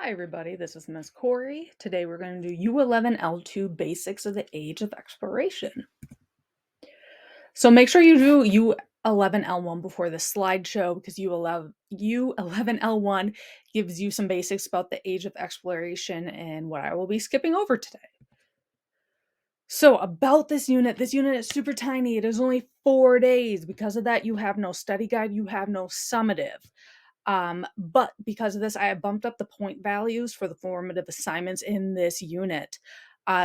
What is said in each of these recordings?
Hi everybody, this is Miss Corey. Today we're going to do U11-L2 Basics of the Age of Exploration. So make sure you do U11-L1 before the slideshow because U11-L1 gives you some basics about the age of exploration and what I will be skipping over today. So about this unit is super tiny. It is only 4 days. Because of that, you have no study guide, you have no summative. But because of this, I have bumped up the point values for the formative assignments in this unit.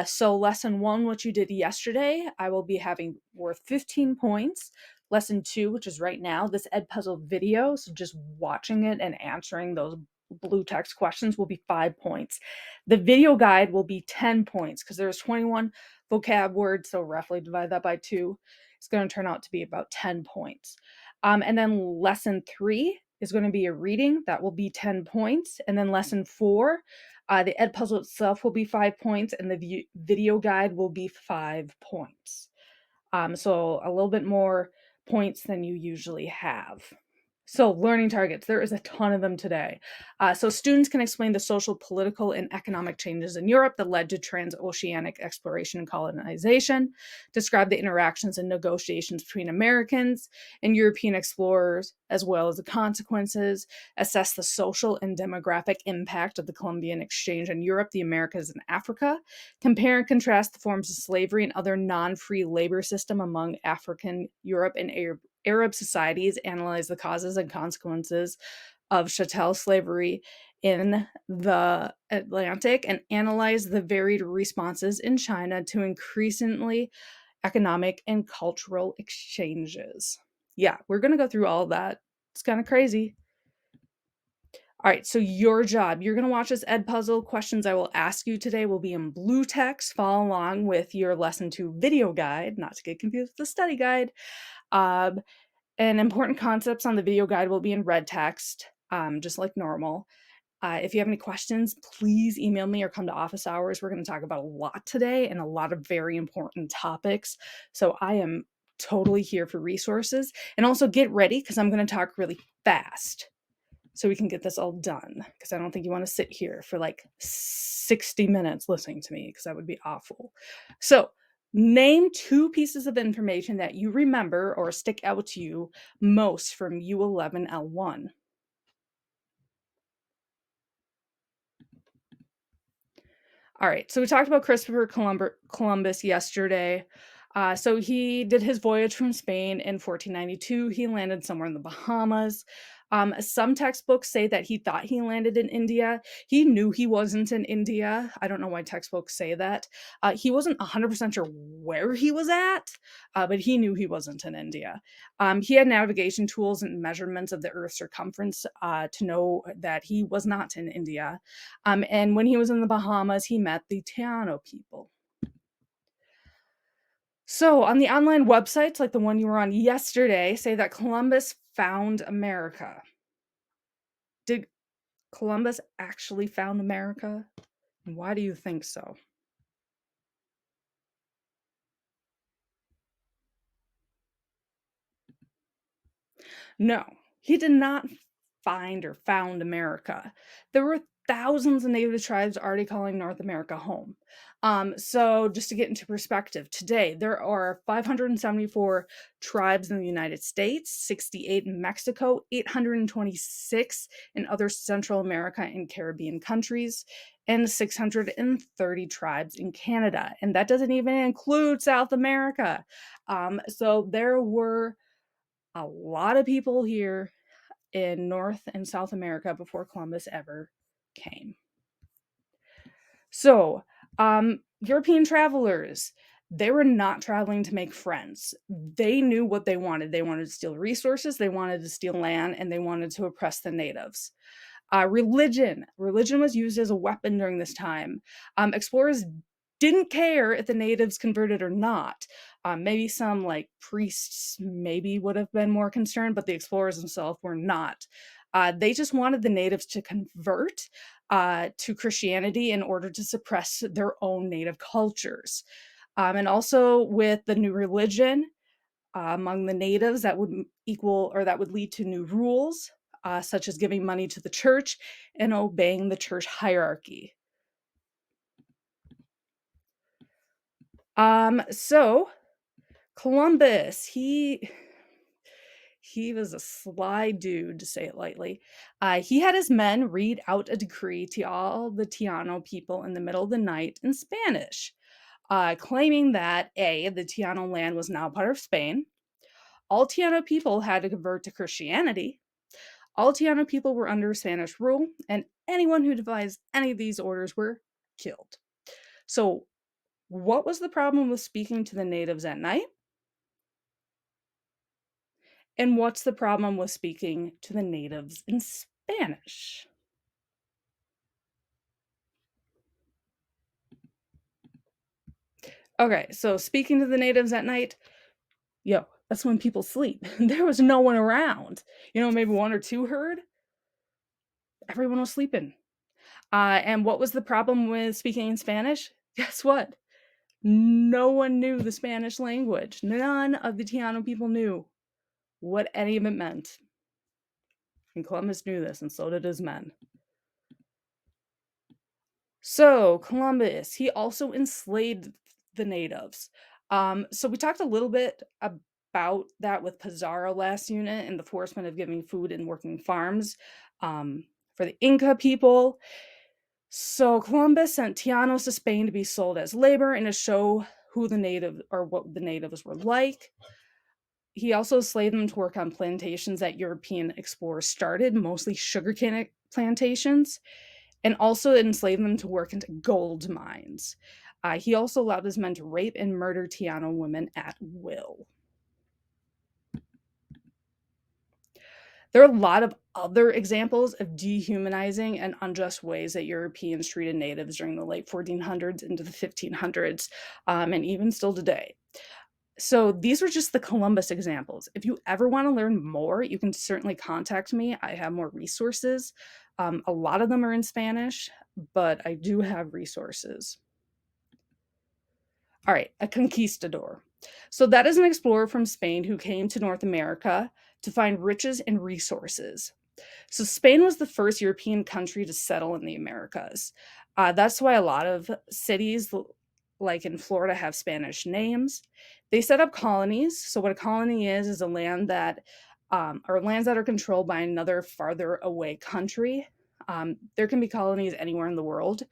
So lesson 1, what you did yesterday, I will be having worth 15 points. Lesson 2, which is right now, this Ed Puzzle video, so just watching it and answering those blue text questions will be 5 points. The video guide will be 10 points because there's 21 vocab words, so roughly divide that by 2. It's going to turn out to be about 10 points. And then lesson 3 is going to be a reading that will be 10 points. And then lesson 4, the Ed Puzzle itself will be 5 points and the video guide will be 5 points. So a little bit more points than you usually have. So learning targets, there is a ton of them today. So students can explain the social, political, and economic changes in Europe that led to transoceanic exploration and colonization, describe the interactions and negotiations between Americans and European explorers, as well as the consequences, assess the social and demographic impact of the Columbian exchange in Europe, the Americas, and Africa, compare and contrast the forms of slavery and other non-free labor system among African, Europe, and Arab societies, analyze the causes and consequences of chattel slavery in the Atlantic, and analyze the varied responses in China to increasingly economic and cultural exchanges. Yeah, we're going to go through all of that. It's kind of crazy. All right, so your job, you're going to watch this Ed Puzzle. Questions I will ask you today will be in blue text. Follow along with your lesson 2 video guide, not to get confused with the study guide. And important concepts on the video guide will be in red text, just like normal. If you have any questions, please email me or come to office hours. We're going to talk about a lot today and a lot of very important topics. So I am totally here for resources. And also get ready because I'm going to talk really fast so we can get this all done, because I don't think you want to sit here for like 60 minutes listening to me, because that would be awful. So name 2 pieces of information that you remember or stick out to you most from U11-L1. All right, so we talked about Christopher Columbus yesterday. So he did his voyage from Spain in 1492. He landed somewhere in the Bahamas. Some textbooks say that he thought he landed in India. He knew he wasn't in India. I don't know why textbooks say that. He wasn't 100% sure where he was at, but he knew he wasn't in India. He had navigation tools and measurements of the Earth's circumference to know that he was not in India. And when he was in the Bahamas, he met the Taino people. So on the online websites, like the one you were on yesterday, say that Columbus found America. Did Columbus actually found America? And why do you think so? No, he did not find or found America. There were thousands of native tribes already calling North America home. So just to get into perspective, today there are 574 tribes in the United States, 68 in Mexico, 826 in other Central America and Caribbean countries, and 630 tribes in Canada. And that doesn't even include South America. So there were a lot of people here in North and South America before Columbus ever came. So, European travelers, they were not traveling to make friends. They knew what they wanted. They wanted to steal resources, they wanted to steal land, and they wanted to oppress the natives. Religion was used as a weapon during this time. Explorers didn't care if the natives converted or not. Maybe some like priests maybe would have been more concerned, but the explorers themselves were not. They just wanted the natives to convert to Christianity in order to suppress their own native cultures. And also with the new religion among the natives, that would lead to new rules. such as giving money to the church and obeying the church hierarchy. So Columbus, he was a sly dude, to say it lightly. He had his men read out a decree to all the Taino people in the middle of the night in Spanish, claiming that A, the Taino land was now part of Spain, all Taino people had to convert to Christianity, all Taino people were under Spanish rule, and anyone who defies any of these orders were killed. So, what was the problem with speaking to the natives at night? And what's the problem with speaking to the natives in Spanish? Okay, so speaking to the natives at night, yo, that's when people sleep. There was no one around. Maybe one or two heard. Everyone was sleeping. And what was the problem with speaking in Spanish? Guess what? No one knew the Spanish language. None of the Taino people knew what any of it meant. And Columbus knew this, and so did his men. So Columbus, he also enslaved the natives. So we talked a little bit about that with Pizarro last unit and the forcement of giving food and working farms for the Inca people. So Columbus sent Tianos to Spain to be sold as labor and to show who the native or what the natives were like. He also enslaved them to work on plantations that European explorers started, mostly sugarcane plantations, and also enslaved them to work into gold mines. He also allowed his men to rape and murder Taino women at will. There are a lot of other examples of dehumanizing and unjust ways that Europeans treated natives during the late 1400s into the 1500s, and even still today. So these were just the Columbus examples. If you ever want to learn more, you can certainly contact me. I have more resources. A lot of them are in Spanish, but I do have resources. All right, a conquistador. So that is an explorer from Spain who came to North America to find riches and resources. So Spain was the first European country to settle in the Americas. That's why a lot of cities, like in Florida, have Spanish names. They set up colonies. So what a colony is a land that, or lands that are controlled by another farther away country. There can be colonies anywhere in the world.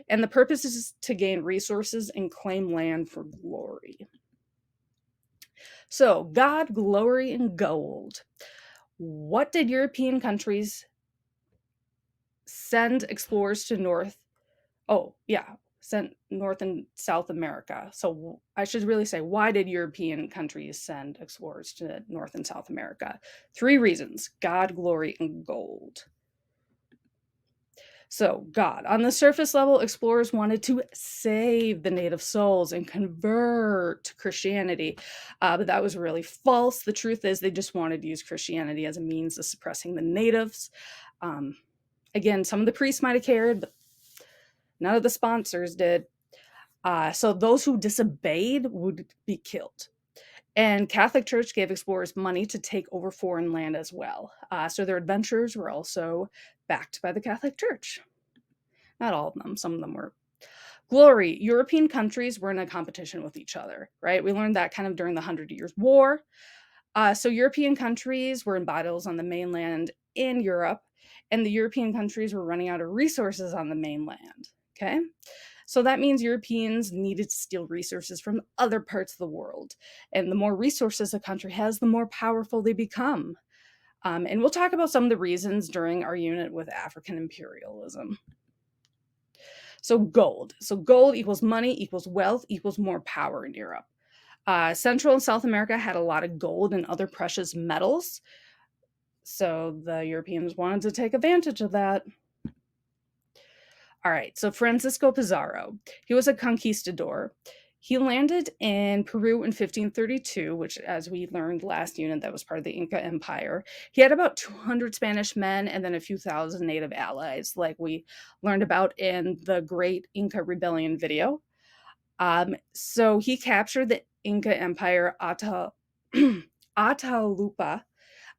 And the purpose is to gain resources and claim land for glory. So, God, glory, and gold. What did European countries send explorers to sent North and South America? So I should really say, why did European countries send explorers to North and South America? 3 reasons: God, glory, and gold. So, God. On the surface level, explorers wanted to save the native souls and convert to Christianity. But that was really false. The truth is, they just wanted to use Christianity as a means of suppressing the natives. Again, some of the priests might have cared, but none of the sponsors did. So those who disobeyed would be killed. And Catholic Church gave explorers money to take over foreign land as well. So their adventures were also backed by the Catholic Church. Not all of them. Some of them were. Glory. European countries were in a competition with each other, right? We learned that kind of during the 100 Years' War. So European countries were in battles on the mainland in Europe, and the European countries were running out of resources on the mainland, okay? So that means Europeans needed to steal resources from other parts of the world. And the more resources a country has, the more powerful they become. And we'll talk about some of the reasons during our unit with African imperialism. So gold. So gold equals money, equals wealth, equals more power in Europe. Central and South America had a lot of gold and other precious metals. So the Europeans wanted to take advantage of that. All right, so Francisco Pizarro. He was a conquistador. He landed in Peru in 1532, which, as we learned last unit, that was part of the Inca Empire. He had about 200 Spanish men and then a few thousand native allies, like we learned about in the Great Inca Rebellion video. So he captured the Inca Empire Atahualpa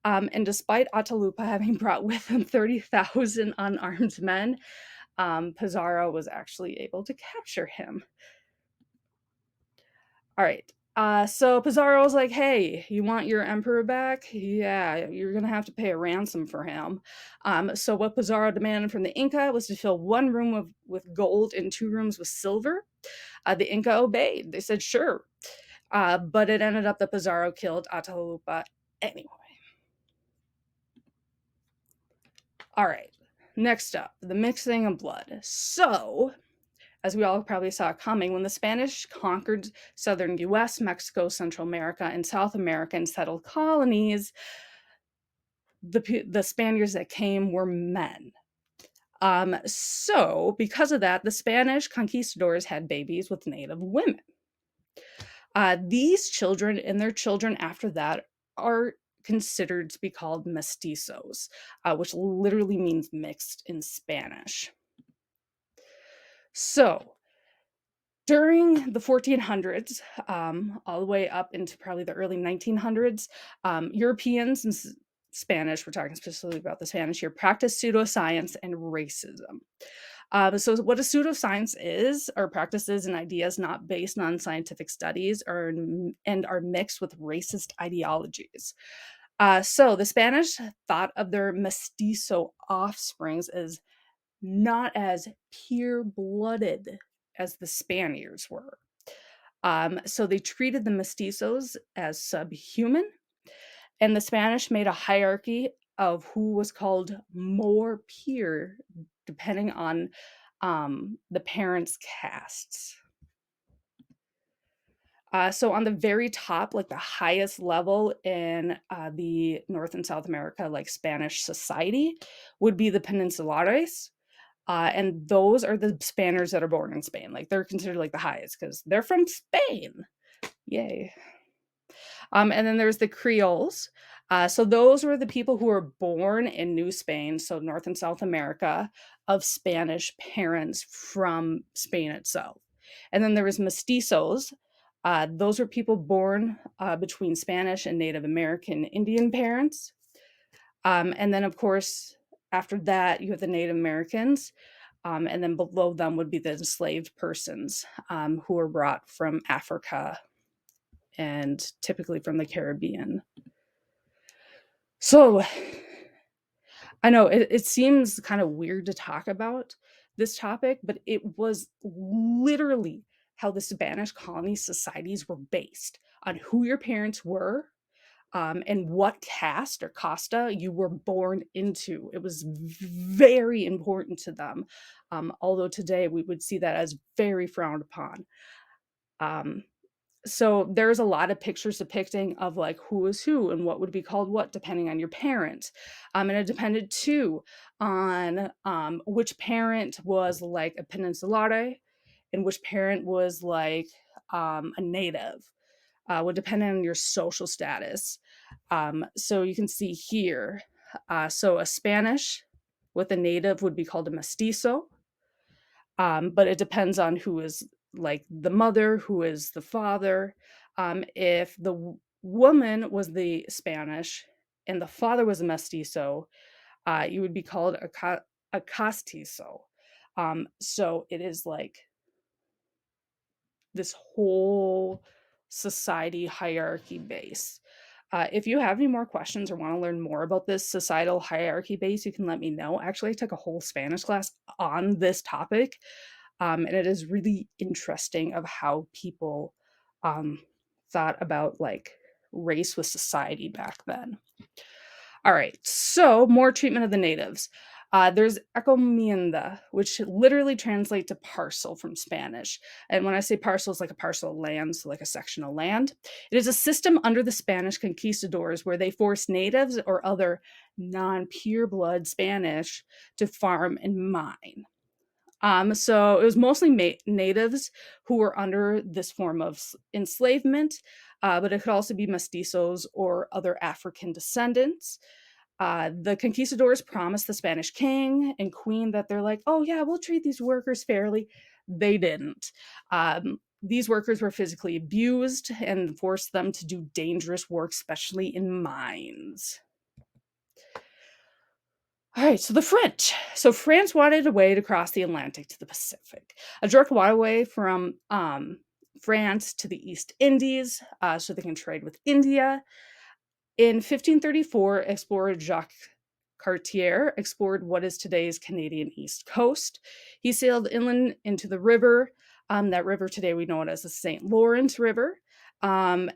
And despite Atahualpa having brought with him 30,000 unarmed men, Pizarro was actually able to capture him. All right. So Pizarro was like, hey, you want your emperor back? Yeah, you're going to have to pay a ransom for him. So what Pizarro demanded from the Inca was to fill one room with gold and 2 rooms with silver. The Inca obeyed. They said, sure. But it ended up that Pizarro killed Atahualpa anyway. All right. Next up, the mixing of blood. So, as we all probably saw coming, when the Spanish conquered southern US, Mexico, Central America, and South America and settled colonies, the Spaniards that came were men. So, because of that, the Spanish conquistadors had babies with native women. These children and their children after that are considered to be called mestizos, which literally means mixed in Spanish. So, during the 1400s, all the way up into probably the early 1900s, Europeans and Spanish, we're talking specifically about the Spanish here, practiced pseudoscience and racism. So what a pseudoscience is are practices and ideas not based on scientific studies and are mixed with racist ideologies. So the Spanish thought of their mestizo offsprings as not as pure-blooded as the Spaniards were. So they treated the mestizos as subhuman, and the Spanish made a hierarchy of who was called more pure, depending on the parents' castes. So on the very top, like the highest level in the North and South America, like Spanish society, would be the Peninsulares. And those are the Spaniards that are born in Spain. Like they're considered like the highest because they're from Spain. Yay. And then there's the Creoles. So those were the people who were born in New Spain, so North and South America, of Spanish parents from Spain itself. And then there was mestizos. Those were people born between Spanish and Native American Indian parents. And then, of course, after that, you have the Native Americans. And then below them would be the enslaved persons who were brought from Africa and typically from the Caribbean. So I know it seems kind of weird to talk about this topic, but it was literally how the Spanish colony societies were based on who your parents were and what caste or casta you were born into. It was very important to them, although today we would see that as very frowned upon. So there's a lot of pictures depicting of like who is who and what would be called what depending on your parent. And it depended too on which parent was like a peninsulare and which parent was like a native. Would depend on your social status. So you can see here. So a Spanish with a native would be called a mestizo. But it depends on who is like the mother, who is the father. If the woman was the Spanish and the father was a mestizo, you would be called a castizo. So it is like this whole society hierarchy base. If you have any more questions or want to learn more about this societal hierarchy base, you can let me know. Actually, I took a whole Spanish class on this topic, and it is really interesting of how people thought about like race with society back then. All right, so more treatment of the natives. There's encomienda, which literally translates to parcel from Spanish. And when I say parcel, it's like a parcel of land, so like a section of land. It is a system under the Spanish conquistadors where they forced natives or other non-pure blood Spanish to farm and mine. So it was mostly natives who were under this form of enslavement, but it could also be mestizos or other African descendants. The conquistadors promised the Spanish king and queen that they're like, oh yeah, we'll treat these workers fairly. They didn't. These workers were physically abused and forced them to do dangerous work, especially in mines. All right, so the French. So France wanted a way to cross the Atlantic to the Pacific, a direct waterway from France to the East Indies, so they can trade with India. In 1534, explorer Jacques Cartier explored what is today's Canadian East Coast. He sailed inland into the river. That river today we know it as the St. Lawrence River. Um,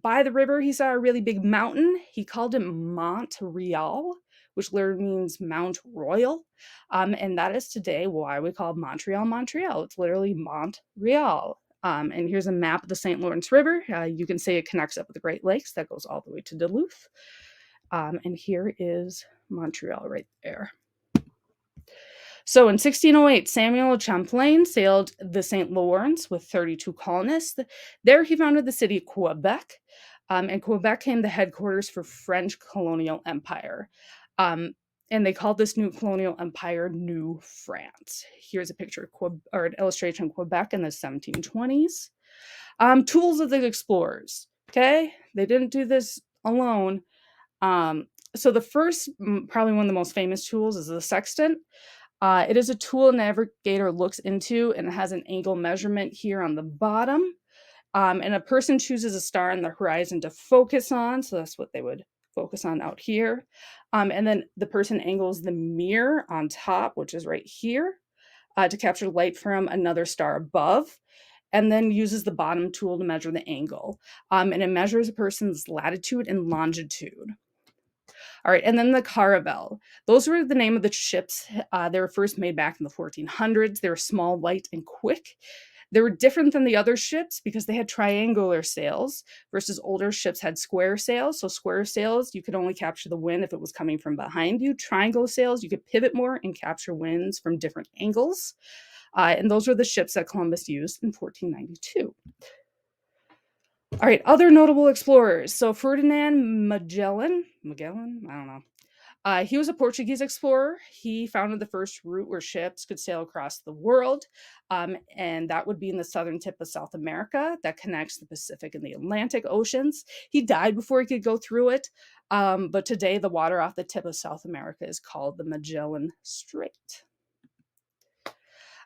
by the river, he saw a really big mountain. He called it Mont Real, which literally means Mount Royal. And that is today why we call Montreal, Montreal. It's literally Mont Real. And here's a map of the St. Lawrence River. You can say it connects up with the Great Lakes. That goes all the way to Duluth. And here is Montreal right there. So in 1608, Samuel Champlain sailed the St. Lawrence with 32 colonists. There he founded the city of Quebec, and Quebec became the headquarters for French colonial empire. And they called this new colonial empire New France. Here's a picture of or an illustration of Quebec in the 1720s. Tools of the explorers. Okay, they didn't do this alone. So the first, probably one of the most famous tools, is the sextant. It is a tool a navigator looks into, and it has an angle measurement here on the bottom. And a person chooses a star on the horizon to focus on. So that's what they would focus on out here. And then the person angles the mirror on top, which is right here, to capture light from another star above. And then uses the bottom tool to measure the angle. And it measures a person's latitude and longitude. All right, and then the caravel. Those were the name of the ships. They were first made back in the 1400s. They were small, light, and quick. They were different than the other ships because they had triangular sails versus older ships had square sails. So square sails, you could only capture the wind if it was coming from behind you. Triangle sails, you could pivot more and capture winds from different angles. And those were the ships that Columbus used in 1492. All right, other notable explorers. So Ferdinand Magellan, I don't know. He was a Portuguese explorer. He founded the first route where ships could sail across the world, and that would be in the southern tip of South America that connects the Pacific and the Atlantic Oceans. He died before he could go through it, but today the water off the tip of South America is called the Magellan Strait.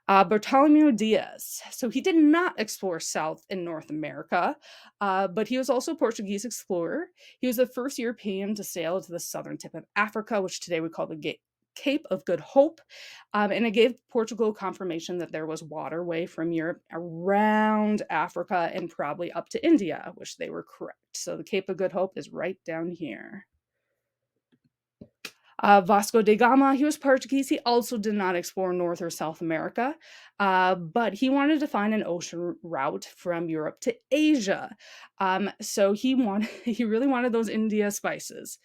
Bartolomeu Diaz. So he did not explore South and North America, but he was also a Portuguese explorer. He was the first European to sail to the southern tip of Africa, which today we call the Cape of Good Hope. And it gave Portugal confirmation that there was waterway from Europe around Africa and probably up to India, which they were correct. So the Cape of Good Hope is right down here. Vasco da Gama, he was Portuguese. He also did not explore North or South America, but he wanted to find an ocean route from Europe to Asia. So he really wanted those India spices.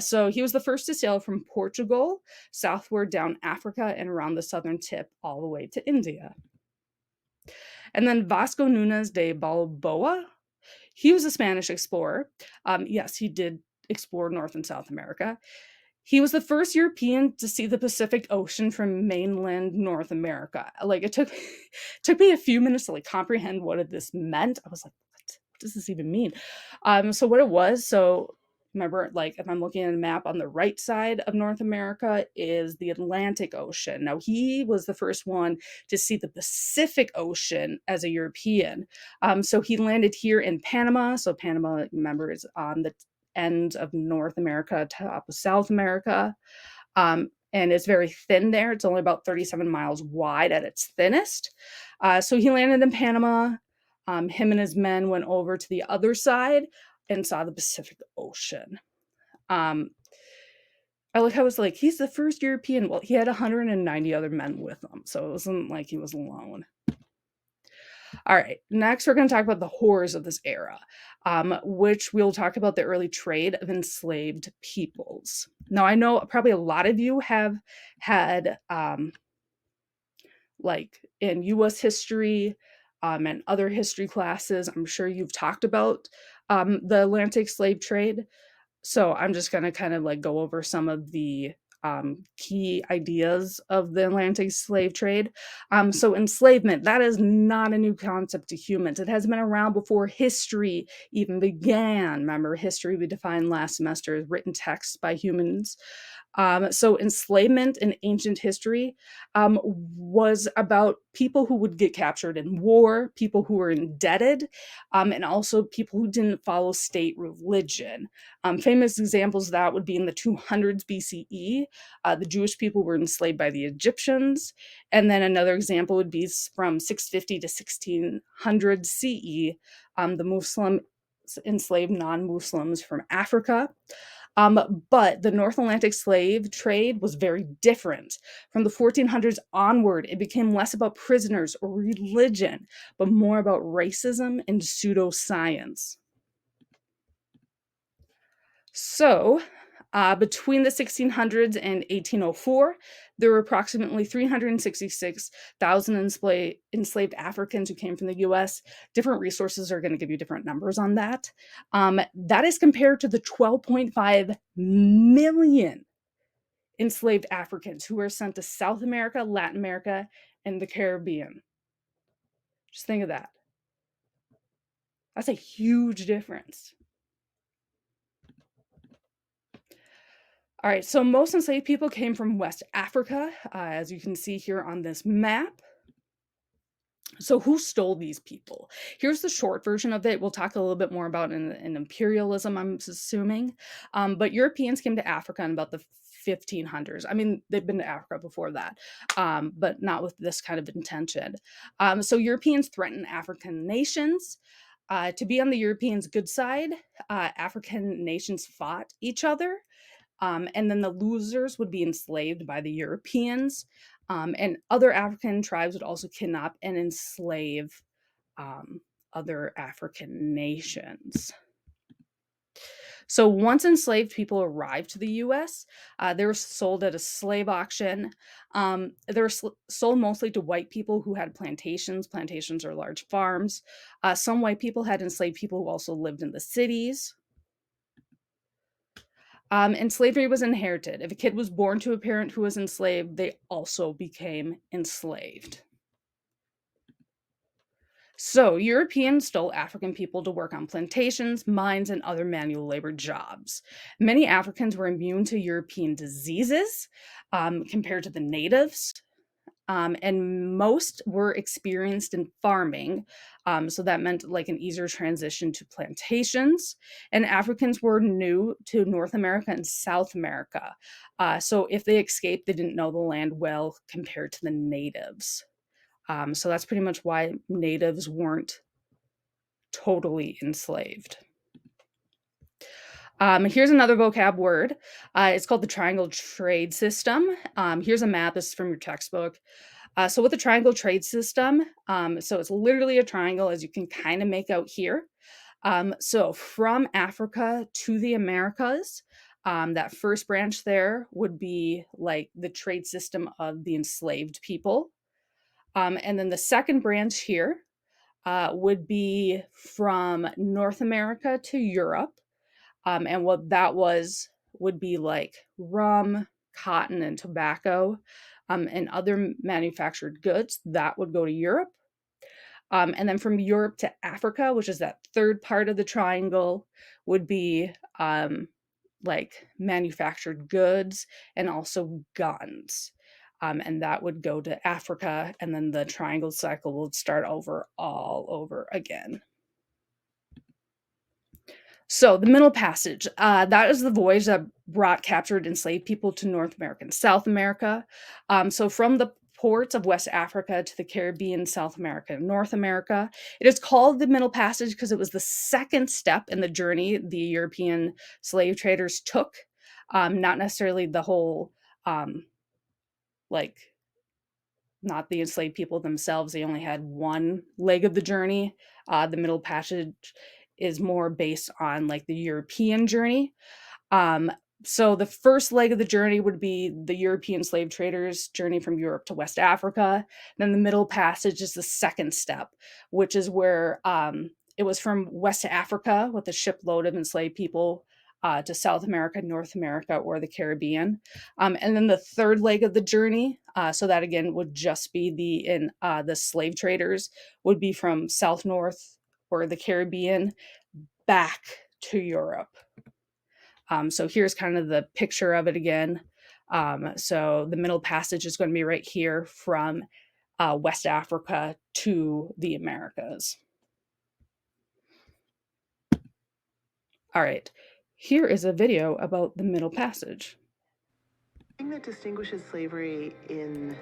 So he was the first to sail from Portugal southward down Africa and around the southern tip all the way to India. And then Vasco Nunes de Balboa, he was a Spanish explorer. Yes, he did explore North and South America. He was the first European to see the Pacific Ocean from mainland North America. Like it took me a few minutes to like comprehend what this meant. I was like, what does this even mean? So what it was, so remember, like if I'm looking at a map on the right side of North America is the Atlantic Ocean. Now he was the first one to see the Pacific Ocean as a European. So he landed here in Panama. So Panama, remember, is on the end of North America, top of South America. And it's very thin there. It's only about 37 miles wide at its thinnest. So he landed in Panama. Him and his men went over to the other side and saw the Pacific Ocean. I like how it's like, he's the first European. Well, he had 190 other men with him. So it wasn't like he was alone. All right, next we're going to talk about the horrors of this era, which we'll talk about the early trade of enslaved peoples. Now, I know probably a lot of you have had, like in U.S. history and other history classes, I'm sure you've talked about the Atlantic slave trade. So I'm just going to kind of like go over some of the key ideas of the Atlantic slave trade. So enslavement, that is not a new concept to humans. It has been around before history even began. Remember, history we defined last semester as written texts by humans. So enslavement in ancient history was about people who would get captured in war, people who were indebted, and also people who didn't follow state religion. Famous examples of that would be in the 200s BCE. The Jewish people were enslaved by the Egyptians. And then another example would be from 650 to 1600 CE, the Muslim enslaved non-Muslims from Africa. But the North Atlantic slave trade was very different. From the 1400s onward, it became less about prisoners or religion, but more about racism and pseudoscience. So, between the 1600s and 1804, there were approximately 366,000 enslaved Africans who came from the US. Different resources are going to give you different numbers on that. That is compared to the 12.5 million enslaved Africans who were sent to South America, Latin America, and the Caribbean. Just think of that. That's a huge difference. All right, so most enslaved people came from West Africa, as you can see here on this map. So who stole these people? Here's the short version of it. We'll talk a little bit more about in imperialism, I'm assuming. But Europeans came to Africa in about the 1500s. I mean, they've been to Africa before that, but not with this kind of intention. So Europeans threatened African nations. To be on the Europeans' good side, African nations fought each other. And then the losers would be enslaved by the Europeans. And other African tribes would also kidnap and enslave other African nations. So once enslaved people arrived to the US, they were sold at a slave auction. They were sold mostly to white people who had plantations. Plantations are large farms. Some white people had enslaved people who also lived in the cities. And slavery was inherited. If a kid was born to a parent who was enslaved, they also became enslaved. So Europeans stole African people to work on plantations, mines, and other manual labor jobs. Many Africans were immune to European diseases compared to the natives. And most were experienced in farming. So that meant like an easier transition to plantations. And Africans were new to North America and South America. So if they escaped, they didn't know the land well compared to the natives. So that's pretty much why natives weren't totally enslaved. Here's another vocab word. It's called the triangle trade system. Here's a map. This is from your textbook. So with the triangle trade system, so it's literally a triangle, as you can kind of make out here. So from Africa to the Americas, that first branch there would be like the trade system of the enslaved people. And then the second branch here would be from North America to Europe. And what that would be like rum, cotton, and tobacco, and other manufactured goods that would go to Europe. And then from Europe to Africa, which is that third part of the triangle, would be like manufactured goods and also guns. And that would go to Africa, and then the triangle cycle would start over all over again. So the Middle Passage, that is the voyage that brought captured enslaved people to North America and South America. So from the ports of West Africa to the Caribbean, South America, and North America. It is called the Middle Passage because it was the second step in the journey the European slave traders took, not necessarily the whole, like, not the enslaved people themselves. They only had one leg of the journey. The Middle Passage is more based on like the European journey. So the first leg of the journey would be the European slave traders' journey from Europe to West Africa. Then the Middle Passage is the second step, which is where it was from West Africa with a shipload of enslaved people to South America, North America, or the Caribbean. And then the third leg of the journey, so that again would just be the slave traders, would be from South North or the Caribbean back to Europe. So here's kind of the picture of it again. So the Middle Passage is going to be right here from West Africa to the Americas. All right, here is a video about the Middle Passage. The thing that distinguishes slavery in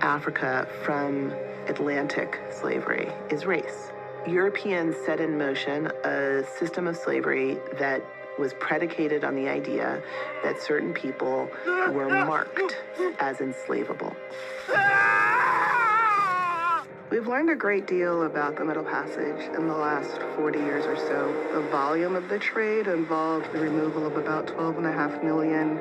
Africa from Atlantic slavery is race. Europeans set in motion a system of slavery that was predicated on the idea that certain people were marked as enslavable. We've learned a great deal about the Middle Passage in the last 40 years or so. The volume of the trade involved the removal of about 12.5 million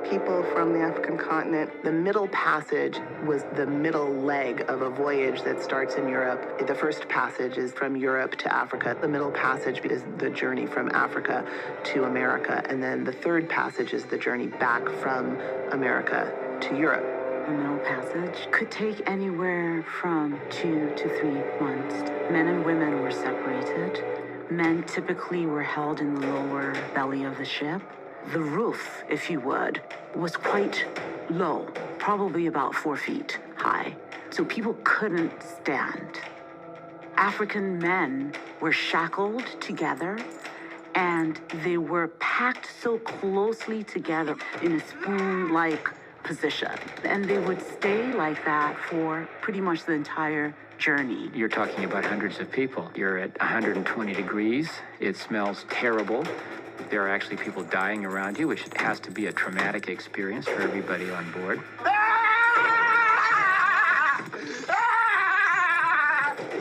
people from the African continent. The Middle Passage was the middle leg of a voyage that starts in Europe. The first passage is from Europe to Africa. The Middle Passage is the journey from Africa to America. And then the third passage is the journey back from America to Europe. The Middle Passage could take anywhere from 2 to 3 months. Men and women were separated. Men typically were held in the lower belly of the ship. The roof, if you would, was quite low, probably about 4 feet high. So people couldn't stand. African men were shackled together, and they were packed so closely together in a spoon-like position. And they would stay like that for pretty much the entire journey. You're talking about hundreds of people. You're at 120 degrees. It smells terrible. There are actually people dying around you, which has to be a traumatic experience for everybody on board.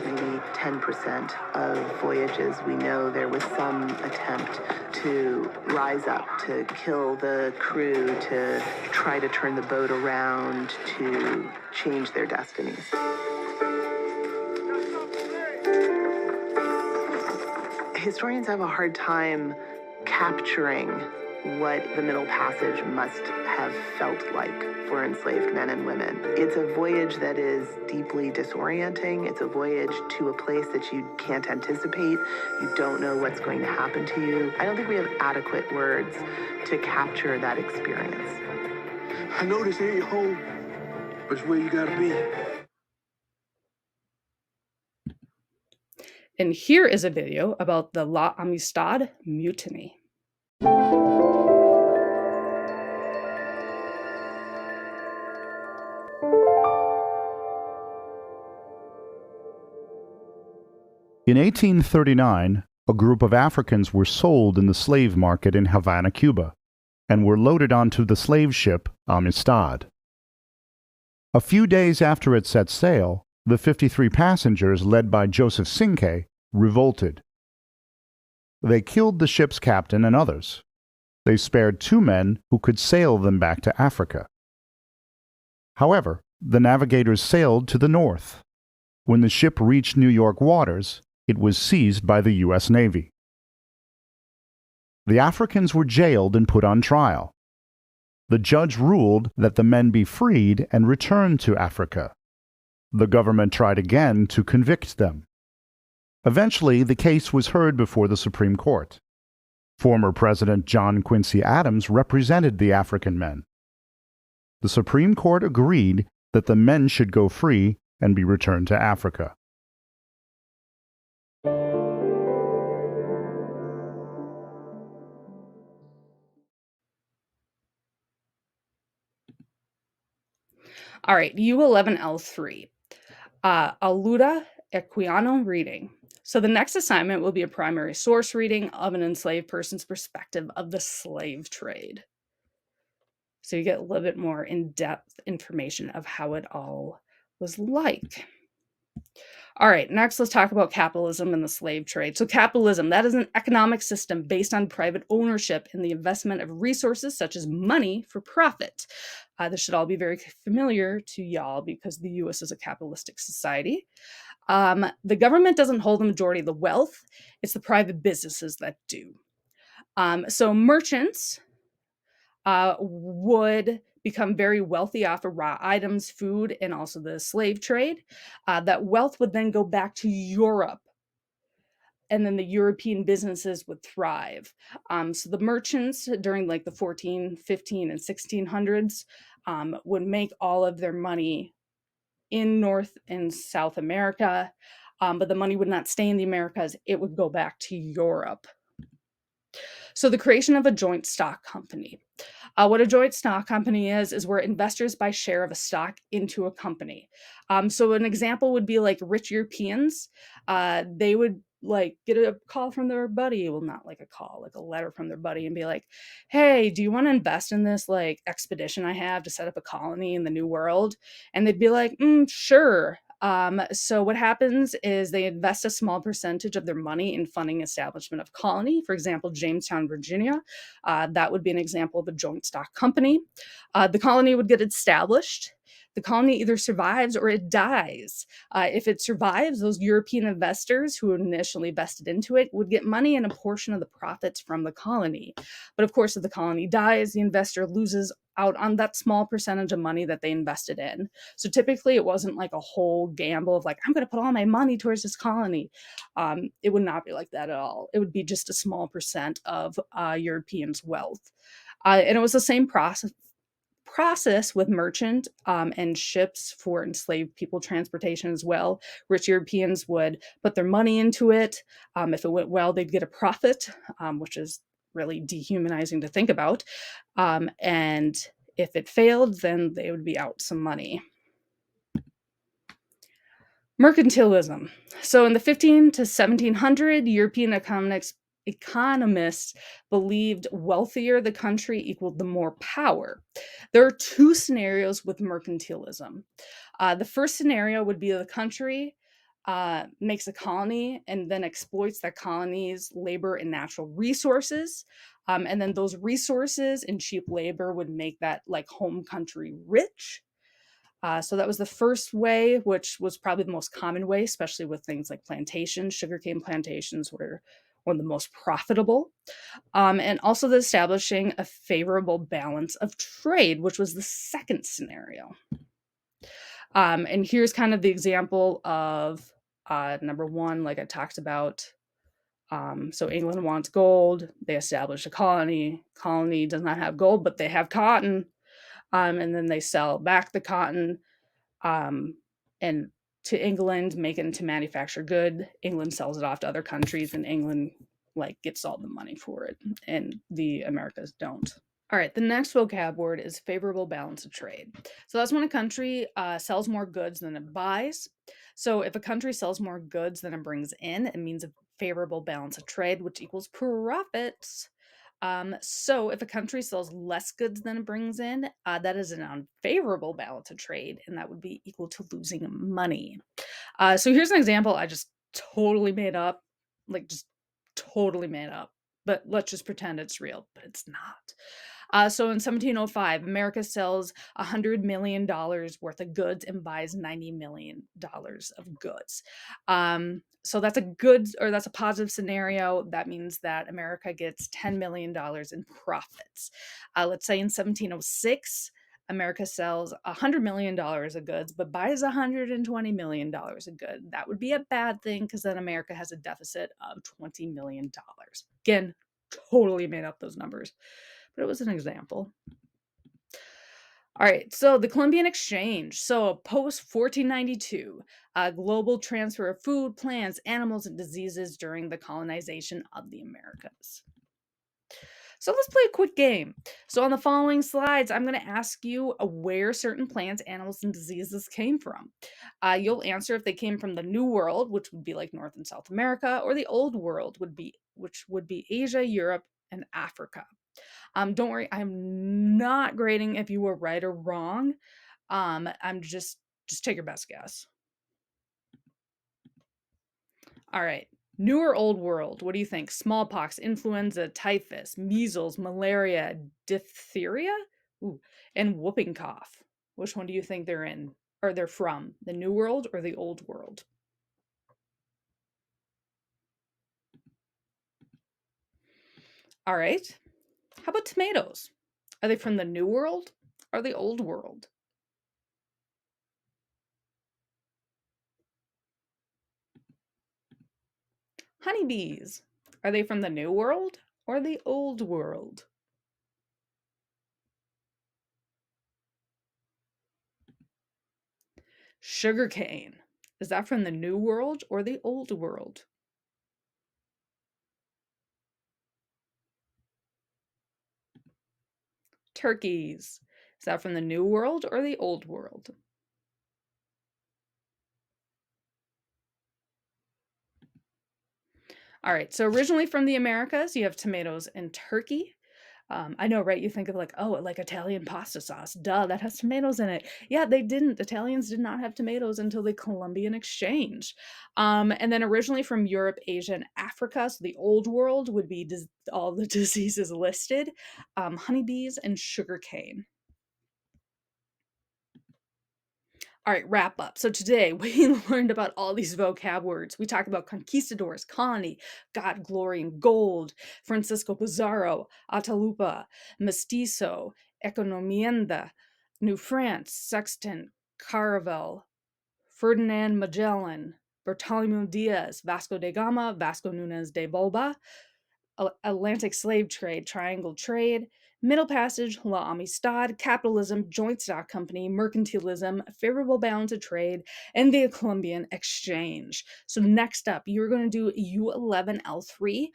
Maybe 10% of voyages, we know there was some attempt to rise up, to kill the crew, to try to turn the boat around, to change their destinies. Historians have a hard time capturing what the Middle Passage must have felt like for enslaved men and women. It's a voyage that is deeply disorienting. It's a voyage to a place that you can't anticipate. You don't know what's going to happen to you. I don't think we have adequate words to capture that experience. I know this ain't home, but it's where you gotta be. And here is a video about the La Amistad Mutiny. In 1839, a group of Africans were sold in the slave market in Havana, Cuba, and were loaded onto the slave ship Amistad. A few days after it set sail, the 53 passengers, led by Joseph Cinque, revolted. They killed the ship's captain and others. They spared 2 men who could sail them back to Africa. However, the navigators sailed to the north. When the ship reached New York waters, it was seized by the U.S. Navy. The Africans were jailed and put on trial. The judge ruled that the men be freed and returned to Africa. The government tried again to convict them. Eventually, the case was heard before the Supreme Court. Former President John Quincy Adams represented the African men. The Supreme Court agreed that the men should go free and be returned to Africa. All right, U11-L3. Aluda Equiano reading. So the next assignment will be a primary source reading of an enslaved person's perspective of the slave trade. So you get a little bit more in-depth information of how it all was like. All right, next let's talk about capitalism and the slave trade. So capitalism, that is an economic system based on private ownership and the investment of resources such as money for profit. This should all be very familiar to y'all because the U.S. is a capitalistic society. The government doesn't hold the majority of the wealth. It's the private businesses that do. So merchants would become very wealthy off of raw items, food, and also the slave trade. That wealth would then go back to Europe. and then the European businesses would thrive. So the merchants during like the 14, 15, and 1600s would make all of their money in North and South America, but the money would not stay in the Americas. It would go back to Europe. So the creation of a joint stock company. What a joint stock company is where investors buy share of a stock into a company. So an example would be like rich Europeans. They would like get a call from their buddy. Well, not like a call, like a letter from their buddy and be like, hey, do you want to invest in this like expedition I have to set up a colony in the New World? And they'd be like, sure. So what happens is they invest a small percentage of their money in funding establishment of colony. For example, Jamestown, Virginia. That would be an example of a joint stock company. The colony would get established. The colony either survives or it dies. If it survives, those European investors who initially invested into it would get money and a portion of the profits from the colony. But of course, if the colony dies, the investor loses out on that small percentage of money that they invested in. So typically it wasn't like a whole gamble of like, I'm going to put all my money towards this colony. It would not be like that at all. It would be just a small percent of Europeans' wealth. And it was the same process with merchant and ships for enslaved people transportation as well. Rich Europeans would put their money into it. If it went well, they'd get a profit, which is really dehumanizing to think about. And if it failed, then they would be out some money. Mercantilism. So in the 15 to 1700, European economists believed wealthier the country equaled the more power. There are two scenarios with mercantilism. The first scenario would be the country makes a colony and then exploits that colony's labor and natural resources. And then those resources and cheap labor would make that like home country rich. So that was the first way, which was probably the most common way, especially with things like plantations. Sugarcane plantations were one of the most profitable. And also the establishing a favorable balance of trade, which was the second scenario. And here's kind of the example of number one, like I talked about. So England wants gold. They establish a colony. Colony does not have gold, but they have cotton. And then they sell back the cotton and to England, make it into manufactured good. England sells it off to other countries, and England like gets all the money for it, and the Americas don't. All right, the next vocab word is favorable balance of trade. So that's when a country sells more goods than it buys. So if a country sells more goods than it brings in, it means a favorable balance of trade, which equals profits. So if a country sells less goods than it brings in, that is an unfavorable balance of trade, and that would be equal to losing money. So here's an example I just totally made up, like just totally made up, but let's just pretend it's real, but it's not. So in 1705, America sells $100 million worth of goods and buys $90 million of goods. So that's a good, or that's a positive scenario. That means that America gets $10 million in profits. Let's say in 1706, America sells $100 million of goods, but buys $120 million of goods. That would be a bad thing because then America has a deficit of $20 million. Again, totally made up those numbers, but it was an example. All right, so the Columbian Exchange. So post 1492, global transfer of food, plants, animals, and diseases during the colonization of the Americas. So let's play a quick game. So on the following slides, I'm going to ask you where certain plants, animals, and diseases came from. You'll answer if they came from the New World, which would be like North and South America, or the Old World, which would be Asia, Europe, and Africa. Don't worry, I'm not grading if you were right or wrong. I'm just take your best guess. All right. New or old world? What do you think? Smallpox, influenza, typhus, measles, malaria, diphtheria, and whooping cough. Which one do you think they're in? Or they're from? The New World or the Old World? All right. How about tomatoes? Are they from the New World or the Old World? Honeybees. Are they from the New World or the Old World? Sugarcane. Is that from the New World or the Old World? Turkeys. Is that from the New World or the Old World? All right, so originally from the Americas, you have tomatoes and turkey. I know, right? You think of like, oh, like Italian pasta sauce. Duh, that has tomatoes in it. Yeah, they didn't. Italians did not have tomatoes until the Columbian Exchange. And then originally from Europe, Asia, and Africa, so the old world would be all the diseases listed, honeybees and sugarcane. All right, wrap up. So today we learned about all these vocab words. We talked about conquistadors, colony, God, glory, and gold, Francisco Pizarro, Atalupa, mestizo, economienda, New France, sextant, caravel, Ferdinand Magellan, Bartolomeu Diaz, Vasco da Gama, Vasco Nunez de Balba, Atlantic slave trade, triangle trade, Middle Passage, La Amistad, capitalism, joint stock company, mercantilism, favorable balance of trade, and the Columbian Exchange. So next up, you're going to do U11-L3,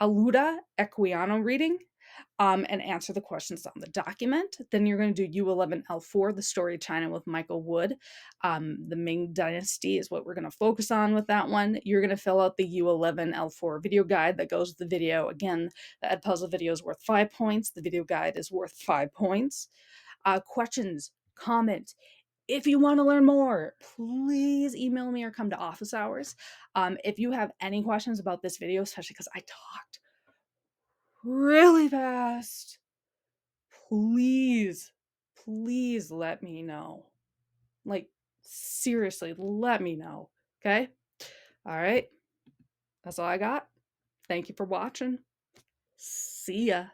Aluda Equiano reading, and answer the questions on the document. Then you're going to do U11-L4, the story of China with Michael Wood. The Ming Dynasty is what we're going to focus on with that one. You're going to fill out the U11-L4 video guide that goes with the video. Again, the Edpuzzle video is worth 5 points. The video guide is worth 5 points. Questions, comment. If you want to learn more, please email me or come to office hours. If you have any questions about this video, especially because I talked really fast, please let me know. Like, seriously, let me know. Okay? All right. That's all I got. Thank you for watching. See ya.